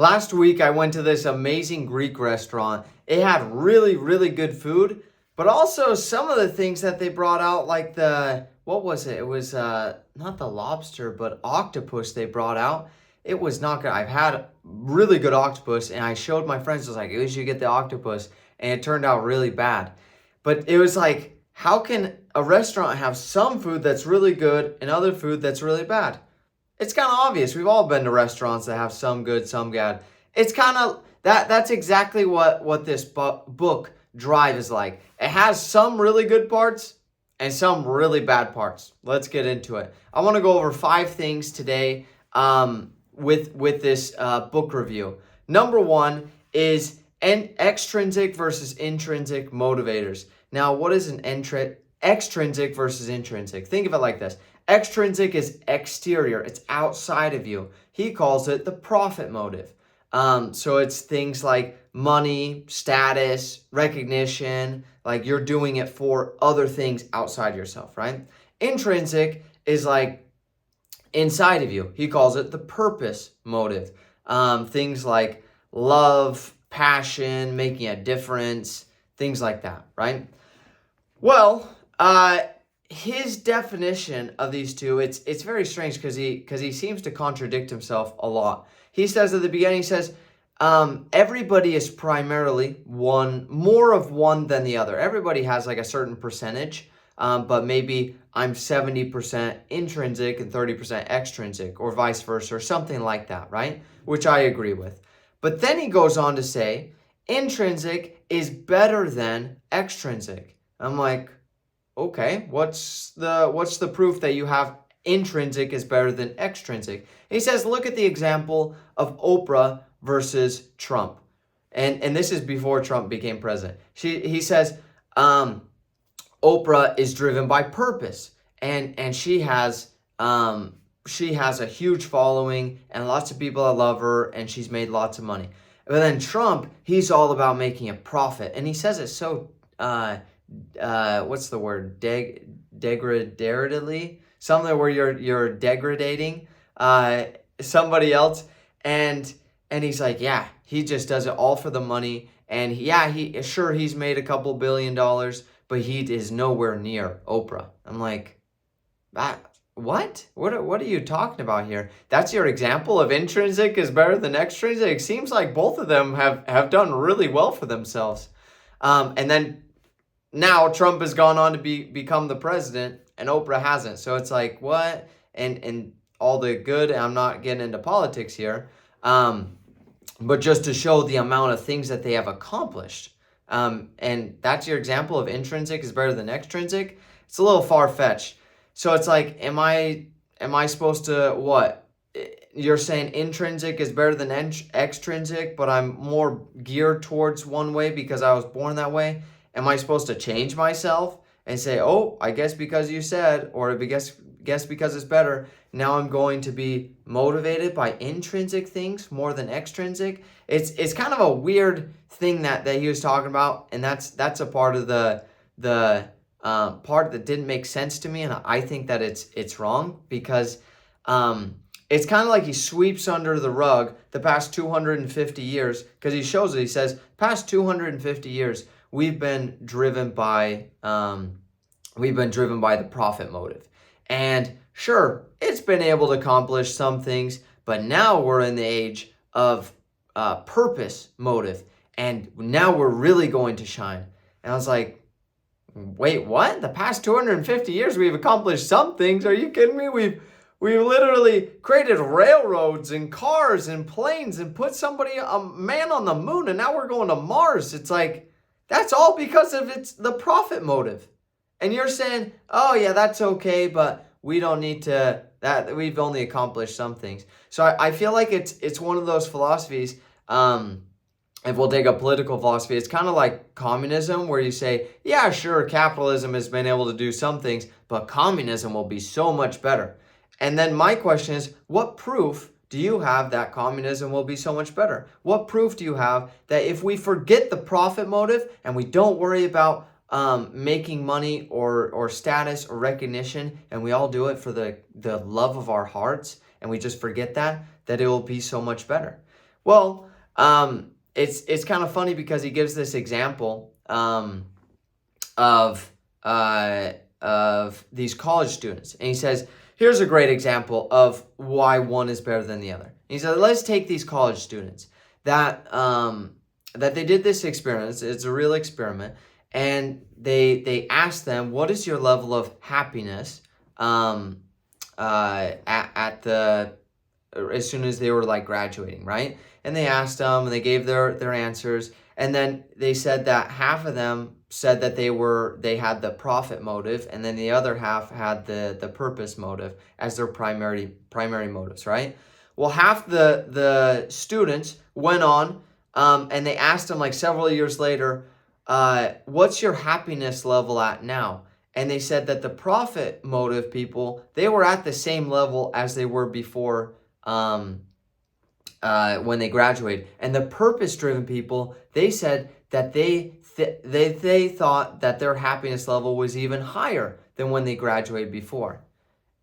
Last week, I went to this amazing Greek restaurant. It had really, really good food, but also some of the things that they brought out, like what was it? It was not the lobster, but octopus they brought out. It was not good. I've had really good octopus, and I showed my friends, I was like, you should get the octopus, and it turned out really bad. But it was like, how can a restaurant have some food that's really good and other food that's really bad? It's kind of obvious. We've all been to restaurants that have some good, some bad. It's kind of that's exactly what this book Drive is like. It has some really good parts and some really bad parts. Let's get into it. I want to go over 5 things today with this book review. Number 1 is extrinsic versus intrinsic motivators. Now, what is an extrinsic versus intrinsic? Think of it like this. Extrinsic is exterior. It's outside of you. He calls it the profit motive. So it's things like money, status, recognition, like you're doing it for other things outside yourself, right? Intrinsic is like inside of you. He calls it the purpose motive. Things like love, passion, making a difference, things like that, right? Well, his definition of these two, it's very strange because he seems to contradict himself a lot. He says at the beginning, he says, everybody is primarily more of one than the other. Everybody has like a certain percentage, but maybe I'm 70% intrinsic and 30% extrinsic, or vice versa, or something like that, right? Which I agree with. But then he goes on to say, intrinsic is better than extrinsic. I'm like, okay, what's the proof that you have intrinsic is better than extrinsic? He says, look at the example of Oprah versus Trump. And this is before Trump became president. He says, Oprah is driven by purpose, and she has a huge following and lots of people that love her, and she's made lots of money. But then Trump, he's all about making a profit, and he says it so what's the word? Degradately? Something where you're degrading somebody else, and he's like, yeah, he just does it all for the money, and he's made a couple $1 billion, but he is nowhere near Oprah. I'm like, what? What are you talking about here? That's your example of intrinsic is better than extrinsic? It seems like both of them have done really well for themselves. And then now Trump has gone on to become the president and Oprah hasn't. So it's like, what? And all the good, I'm not getting into politics here, but just to show the amount of things that they have accomplished. And that's your example of intrinsic is better than extrinsic. It's a little far-fetched. So it's like, am I supposed to, what? You're saying intrinsic is better than extrinsic, but I'm more geared towards one way because I was born that way. Am I supposed to change myself and say, oh, I guess because you said, or guess because it's better, now I'm going to be motivated by intrinsic things more than extrinsic? It's kind of a weird thing that he was talking about, and that's a part of the part that didn't make sense to me, and I think that it's wrong because it's kind of like he sweeps under the rug the past 250 years because he shows it. He says, past 250 years, we've been driven by the profit motive. And sure, it's been able to accomplish some things, but now we're in the age of purpose motive, and now we're really going to shine. And I was like, wait, what? The past 250 years, we've accomplished some things. Are you kidding me? We've literally created railroads and cars and planes and put a man on the moon, and now we're going to Mars. It's like, that's all because of it's the profit motive. And you're saying, oh yeah, that's okay, but we don't need to, that we've only accomplished some things. So I feel like it's one of those philosophies, if we'll take a political philosophy, it's kind of like communism where you say, yeah, sure, capitalism has been able to do some things, but communism will be so much better. And then my question is, what proof do you have that communism will be so much better? What proof do you have that if we forget the profit motive and we don't worry about making money or status or recognition, and we all do it for the love of our hearts, and we just forget that it will be so much better? Well, it's kind of funny because he gives this example of these college students, and he says, here's a great example of why one is better than the other. He said, let's take these college students that they did this experiment. It's a real experiment, and they asked them, what is your level of happiness at the as soon as they were like graduating, right? And they asked them, and they gave their answers, and then they said that half of them said that they had the profit motive, and then the other half had the purpose motive as their primary motives, right? Well, half the students went on, and they asked them like several years later, what's your happiness level at now? And they said that the profit motive people, they were at the same level as they were before when they graduated. And the purpose-driven people, they said that they thought that their happiness level was even higher than when they graduated before.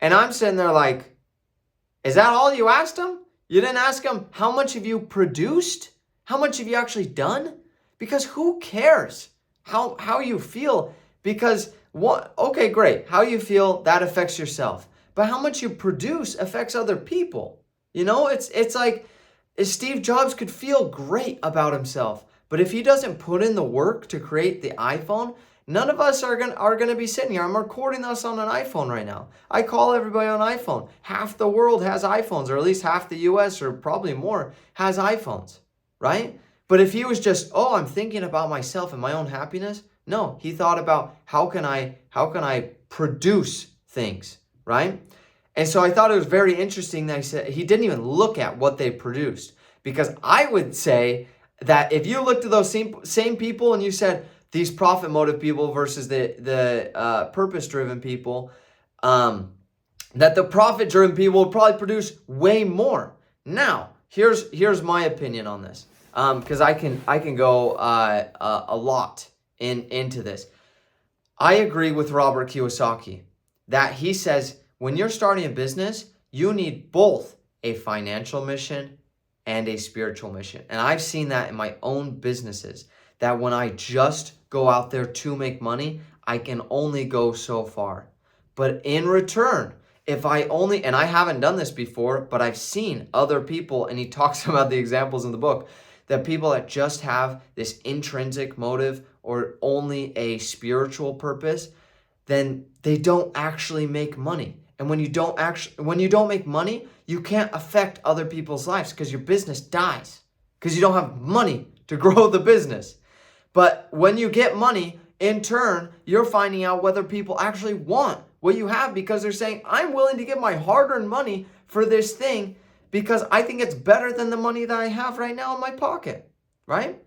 And I'm sitting there like, is that all you asked them? You didn't ask them, how much have you produced? How much have you actually done? Because who cares how you feel? Because okay, great. How you feel, that affects yourself. But how much you produce affects other people. You know, it's like Steve Jobs could feel great about himself, but if he doesn't put in the work to create the iPhone, none of us are gonna be sitting here. I'm recording us on an iPhone right now. I call everybody on iPhone. Half the world has iPhones, or at least half the US, or probably more, has iPhones, right? But if he was just, I'm thinking about myself and my own happiness, no, he thought about how can I produce things, right? And so I thought it was very interesting that he didn't even look at what they produced, because I would say that if you looked at those same people and you said these profit motive people versus the purpose-driven people, that the profit-driven people would probably produce way more. Now, here's my opinion on this, because I can go a lot into this. I agree with Robert Kiyosaki that he says when you're starting a business, you need both a financial mission and a spiritual mission. And I've seen that in my own businesses, that when I just go out there to make money, I can only go so far. But in return, if I only, and I haven't done this before, but I've seen other people, and he talks about the examples in the book, that people that just have this intrinsic motive or only a spiritual purpose, then they don't actually make money. And when you don't make money, you can't affect other people's lives because your business dies because you don't have money to grow the business. But when you get money, in turn, you're finding out whether people actually want what you have, because they're saying, I'm willing to give my hard-earned money for this thing because I think it's better than the money that I have right now in my pocket, right?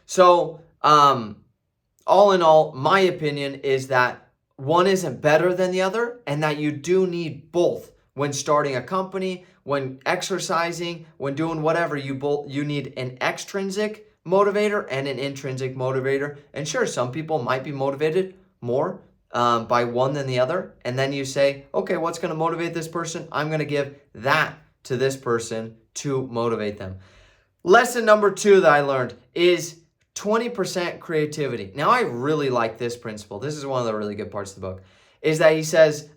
So, all in all, my opinion is that one isn't better than the other, and that you do need both when starting a company, when exercising, when doing whatever. You need an extrinsic motivator and an intrinsic motivator. And sure, some people might be motivated more by one than the other. And then you say, okay, what's going to motivate this person? I'm going to give that to this person to motivate them. Lesson number 2 that I learned is 20% creativity. Now, I really like this principle. This is one of the really good parts of the book, is that he says,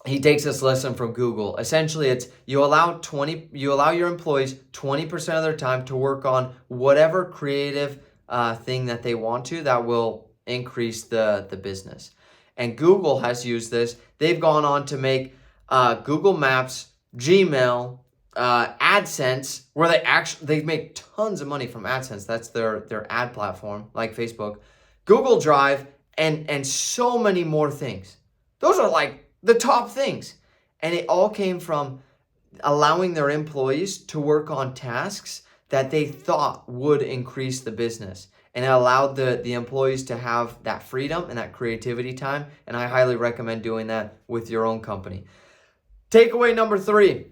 he takes this lesson from Google. Essentially, it's you allow your employees 20% of their time to work on whatever creative thing that they want to that will increase the business. And Google has used this. They've gone on to make Google Maps, Gmail, AdSense, where they make tons of money from AdSense. That's their ad platform, like Facebook, Google Drive, and so many more things. Those are like the top things. And it all came from allowing their employees to work on tasks that they thought would increase the business. And it allowed the employees to have that freedom and that creativity time. And I highly recommend doing that with your own company. Takeaway number 3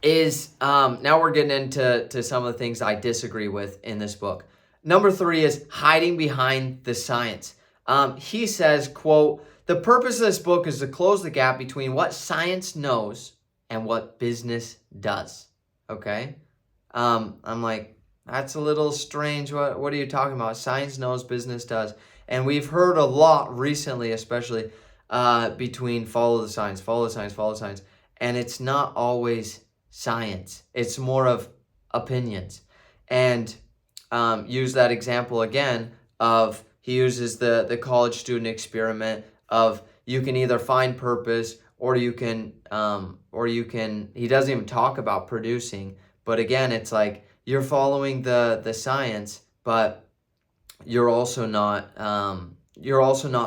is, now we're getting into some of the things I disagree with in this book. Number 3 is hiding behind the science. He says, quote, "The purpose of this book is to close the gap between what science knows and what business does." Okay. I'm like, that's a little strange. What are you talking about? Science knows, business does. And we've heard a lot recently, especially between follow the science, follow the science, follow the science. And it's not always science. It's more of opinions. And use that example again of he uses the college student experiment of you can either find purpose or you can he doesn't even talk about producing, but again it's like you're following the science, but you're also not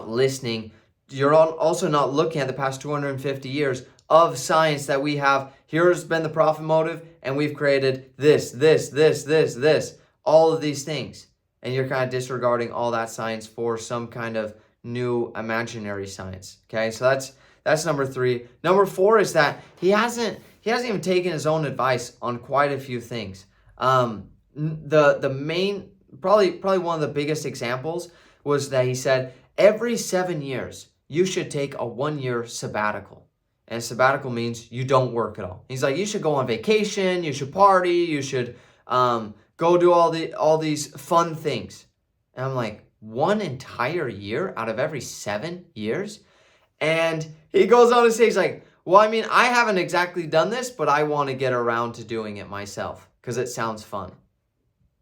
listening. You're also not looking at the past 250 years of science that we have. Here's been the profit motive, and we've created this, all of these things. And you're kind of disregarding all that science for some kind of new imaginary science. Okay, so that's number 3. Number 4 is that he hasn't even taken his own advice on quite a few things. The main, probably one of the biggest examples was that he said every 7 years you should take a 1-year sabbatical. And sabbatical means you don't work at all. He's like, you should go on vacation, you should party, you should go do all these fun things. And I'm like, 1 entire year out of every 7 years? And he goes on to say, he's like, well, I mean, I haven't exactly done this, but I want to get around to doing it myself because it sounds fun.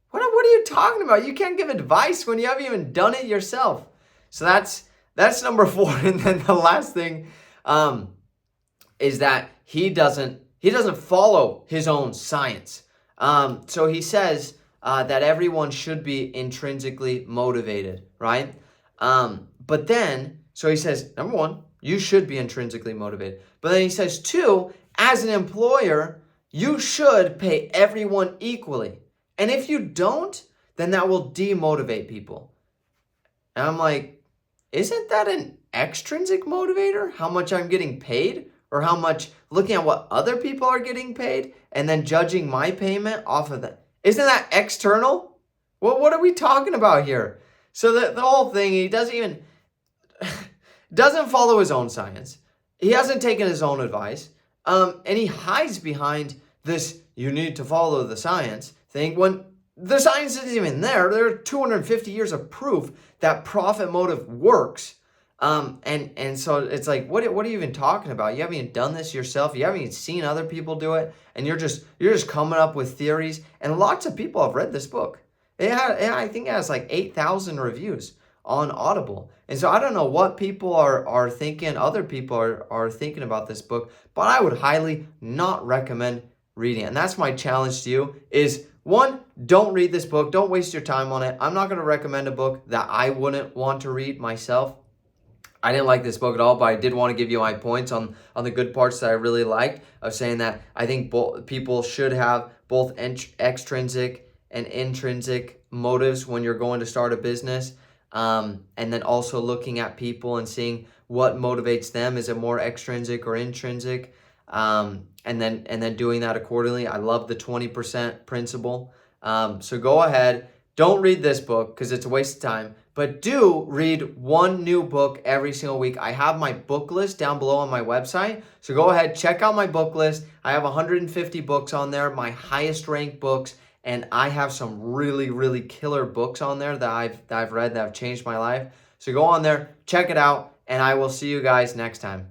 What are you talking about? You can't give advice when you haven't even done it yourself. So that's number 4. And then the last thing is that he doesn't follow his own science. So he says that everyone should be intrinsically motivated, right? But then, so he says, number 1, you should be intrinsically motivated. But then he says, 2, as an employer, you should pay everyone equally. And if you don't, then that will demotivate people. And I'm like, isn't that an extrinsic motivator? How much I'm getting paid? Or how much, looking at what other people are getting paid and then judging my payment off of that. Isn't that external? What are we talking about here? So the whole thing, he doesn't follow his own science. He hasn't taken his own advice. And he hides behind this, you need to follow the science thing, when the science isn't even there. There are 250 years of proof that profit motive works. And so it's like, what are you even talking about? You haven't even done this yourself. You haven't even seen other people do it. And you're just coming up with theories. And lots of people have read this book. I think it has like 8,000 reviews on Audible. And so I don't know what people are thinking, other people are thinking about this book, but I would highly not recommend reading it. And that's my challenge to you is, 1, don't read this book. Don't waste your time on it. I'm not going to recommend a book that I wouldn't want to read myself. I didn't like this book at all, but I did want to give you my points on the good parts that I really liked, of saying that I think people should have both extrinsic and intrinsic motives when you're going to start a business. And then also looking at people and seeing what motivates them. Is it more extrinsic or intrinsic? And then doing that accordingly. I love the 20% principle. So go ahead. Don't read this book because it's a waste of time. But do read 1 new book every single week. I have my book list down below on my website. So go ahead, check out my book list. I have 150 books on there, my highest ranked books. And I have some really, really killer books on there that I've read that have changed my life. So go on there, check it out, and I will see you guys next time.